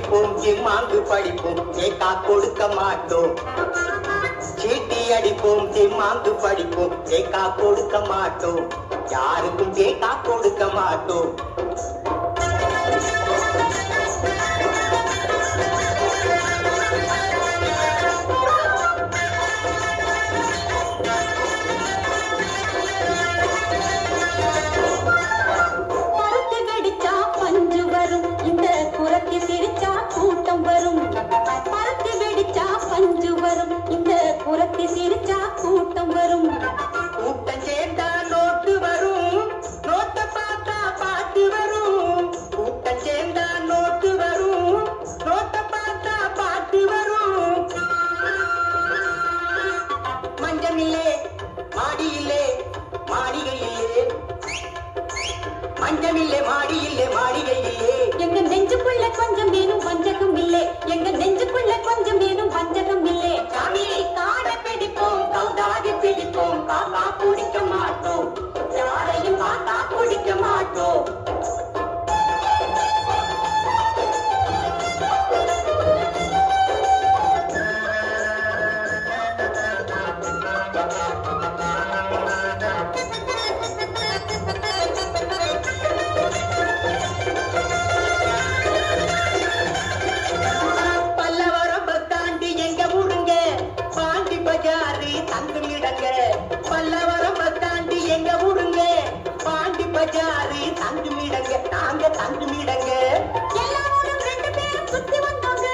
அடிப்போம் சிம்மாங்கு படிப்போம் கேக்கா கொடுக்க மாட்டோம். சீட்டி அடிப்போம் சிம்மாங்கு படிப்போம் கேக்கா கொடுக்க மாட்டோம். யாருக்கும் கேக்கா கொடுக்க மாட்டோம். புறத்தி சிரிச்சா கூட்டம் வரும். கூட்டம் சேர்ந்தா நோட்டு வரும். நோட்டை பார்த்தா பாட்டு வரும். கூட்டம் சேர்ந்தா நோட்டு வரும். நோட்டை பார்த்தா பாட்டு வரும். மஞ்சமில்லே மாடியில்லே மாளிகையில்லே. மஞ்சமில்லே மாடியில்லே மாளிகையில்லே. எங்க நெஞ்சுக்குள்ள கொஞ்சம் மேலும் வஞ்சகம் இல்லை. எங்க நெஞ்சுக்குள்ள கொஞ்சம் மேலும் வஞ்சகம் இல்லை. காடை பிடிப்போம் கௌதாரி பிடிப்போம் காக்கா பிடிக்க மாட்டோம். யாரையும் காக்கா பிடிக்க மாட்டோம். பல்லவரம் பத்தாண்டி எங்க ஊருங்க பாண்டி பஜாரி தங்குமிடங்க. நாங்க தங்குமிடங்க. எல்லாரும் ரெண்டு பேரும் சுத்தி வந்தோங்க.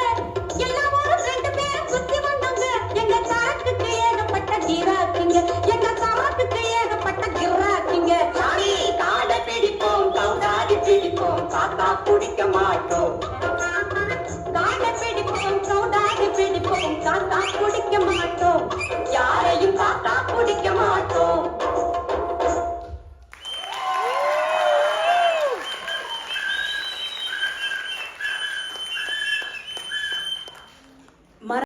எல்லாரும் ரெண்டு பேரும் சுத்தி வந்தோங்க. எங்க சரக்குக்கு ஏகப்பட்ட கிராக்கிங்க. எங்க சரக்குக்கு ஏகப்பட்ட கிராக்கிங்க. சாமி காடை பிடிப்போம் கௌதாரி பிடிப்போம் காக்கா பிடிக்க மாட்டோம். காடை பிடிப்போம் கௌதாரி பிடிப்போம் காக்கா பிடிக்க